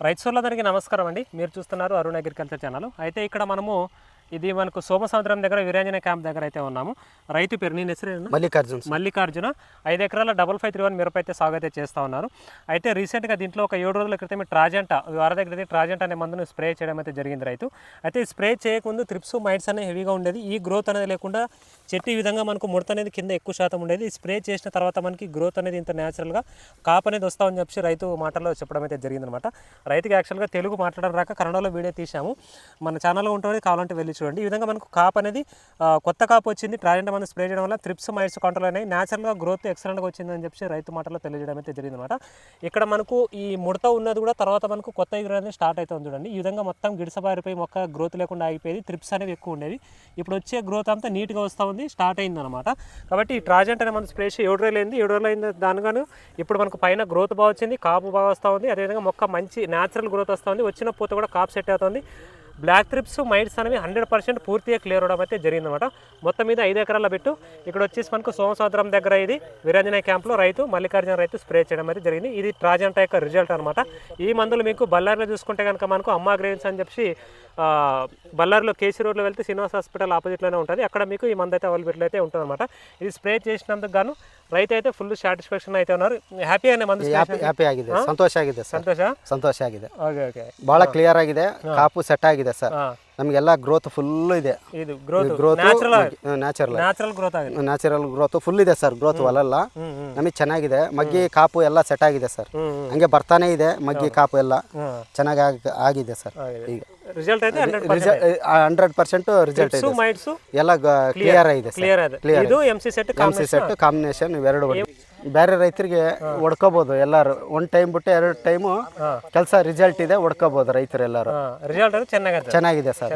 రైతు సోదరులందరికీ నమస్కారం అండి. మీరు చూస్తున్నారు అరుణ్ అగ్రికల్చర్ ఛానల్. అయితే ఇక్కడ మనము ఇది మనకు సోమసముద్రం దగ్గర వీరాంజనేయ క్యాంప్ దగ్గర అయితే ఉన్నాము. రైతు పేరు నేను ಹೆಸರು మల్లికార్జున 5 ఎకరాల 5531 మిరప అయితే సాగు అయితే చేస్తూ ఉన్నారు. అయితే రీసెంట్గా దీంట్లో ఒక 7 రోజుల క్రితం ట్రాజెంటా దగ్గర ట్రాజెంటా అనే మందును స్ప్రే చేయడం అయితే జరిగింది రైతు. అయితే ఈ స్ప్రే చేయకముందు త్రిప్స్ మైట్స్ అనేవి హెవీగా ఉండేది. ఈ గ్రోత్ అనేది లేకుండా చెట్టు ఈ విధంగా మనకు ముడత అనేది కింద ఎక్కువ శాతం ఉండేది. ఈ స్ప్రే చేసిన తర్వాత మనకి గ్రోత్ అనేది ఇంత న్యాచురల్గా కాపు అనేది వస్తామని చెప్పి రైతు మాటల్లో చెప్పడం అయితే జరిగిందనమాట. రైతుకి యాక్చువల్గా తెలుగు మాట్లాడడం రాక కన్నడలో వీడియో తీసాము, మన ఛానల్లో ఉంటుంది, కావాలంటే వెళ్ళి చూడండి. ఈ విధంగా మనకు కాపు అనేది కొత్త కాపు వచ్చింది. ట్రాజెంటా మందు స్ప్రే చేయడం వల్ల త్రిప్స్ మైట్స్ కంట్రోల్ అయినాయి. న్యాచురల్గా గ్రోత్ ఎక్సలెంట్గా వచ్చిందని చెప్పి రైతు మాటల్లో తెలియజేయడం అయితే జరిగిందనమాట. ఇక్కడ మనకు ఈ ముడత ఉన్నది కూడా తర్వాత మనకు కొత్త ఎగురు అనేది స్టార్ట్ అవుతుంది చూడండి. ఈ విధంగా మొత్తం గిడిసబారిపోయి మొక్క గ్రోత్ లేకుండా ఆగిపోయేది, త్రిప్స్ అనేవి ఎక్కువ ఉండేవి. ఇప్పుడు వచ్చే గ్రోత్ అంతా నీట్గా వస్తూ ఉంది, స్టార్ట్ అయిందనమాట. కాబట్టి ఈ ట్రాజెంటా అనే మందు స్ప్రే 7 రోజులు అయింది. 7 రోజులు అయింది దానిగాను ఇప్పుడు మనకు పైన గ్రోత్ బాగా వచ్చింది, కాపు బాగా వస్తూ ఉంది. అదేవిధంగా మొక్క మంచి న్యాచురల్ గ్రోత్ వస్తుంది. వచ్చిన పూత కూడా కాపు సెట్ అవుతుంది. బ్లాక్ త్రిప్స్ మైట్స్ అనేవి 100% పూర్తిగా క్లియర్ అవడం అయితే జరిగిందన్నమాట. మొత్తం మీద 5 ఎకరాల పెట్టు ఇక్కడ వచ్చేసి మనకు సోమసముద్రం దగ్గర ఇది వీరాంజనేయ క్యాంప్లో మల్లికార్జున రైతు స్ప్రే చేయడం అయితే జరిగింది. ఇది ట్రాజెంటా యొక్క రిజల్ట్ అనమాట. ఈ మందులు మీకు బళ్ళారిలో చూసుకుంటే కనుక మనకు అమ్మా గ్రెయిన్స్ అని చెప్పి బళ్ళారిలో కేసీ రోడ్లో వెళ్తే శ్రీనివాస్ హాస్పిటల్ ఆపోజిట్లోనే ఉంటుంది. అక్కడ మీకు ఈ మందు అయితే అవైలబుల్ అయితే ఉంటుంది అనమాట. ఇది ಸ್ಪ್ರೇ చేసినందుకు గాను ರೈತ అయితే ಫುಲ್ ಸ್ಯಾಟಿಸ್ಫ್ಯಾಕ್ಷನ್ అయితే ಉన్నారు. ಹ್ಯಾಪಿ ಆಗಿದೆ ಮಂದು ಹ್ಯಾಪಿ ಆಗಿದೆ, ಸಂತೋಷ ಆಗಿದೆ ಸರ್. ಸಂತೋಷ ಆಗಿದೆ. ಓಕೆ ಓಕೆ, ಬಹಳ ಕ್ಲಿಯರ್ ಆಗಿದೆ, ಕಾಪು ಸೆಟ್ ಆಗಿದೆ ಸರ್. ನಮಗೆಲ್ಲ ಗ್ರೋತ್ ಫುಲ್ ಇದೆ. ಇದು ಗ್ರೋತ್ ನ್ಯಾಚುರಲ್ ಗ್ರೋತ್ ಫುಲ್ ಇದೆ ಸರ್. ಗ್ರೋತ್ ಹೊಲಲ್ಲ ನಮಗೆ ಚೆನ್ನಾಗಿದೆ. ಮಗ್ಗಿ ಕಾಪು ಎಲ್ಲ ಸೆಟ್ ಆಗಿದೆ ಸರ್. ಹಂಗೆ ಬರ್ತಾನೆ ಇದೆ ಮಗ್ಗಿ ಕಾಪು ಎಲ್ಲ ಚೆನ್ನಾಗಿ ಆಗಿದೆ ಸರ್. ಈಗ ರಿಸಲ್ಟ್ ಐತೆ 100% ರಿಸಲ್ಟ್ ಇದೆ. ಎಲ್ಲ ಕ್ಲಿಯರ್ ಆಗಿದೆ. ಇದು ಎಂಸಿ ಸೆಟ್ ಕಾಂಬಿನೇಷನ್ ಇವೆರಡು ಬೇರೆ ರೈತರಿಗೆ ಹೊಡ್ಕೋಬಹುದು. ಎಲ್ಲಾರು ಒಂದ್ ಟೈಮ್ ಬಿಟ್ಟು 2 ಟೈಮು ಕೆಲಸ ರಿಸಲ್ಟ್ ಇದೆ, ಹೊಡ್ಕೋಬಹುದು ರೈತರು ಎಲ್ಲಾರು. ರಿಸಲ್ಟ್ ಚೆನ್ನಾಗಿದೆ ಸರ್.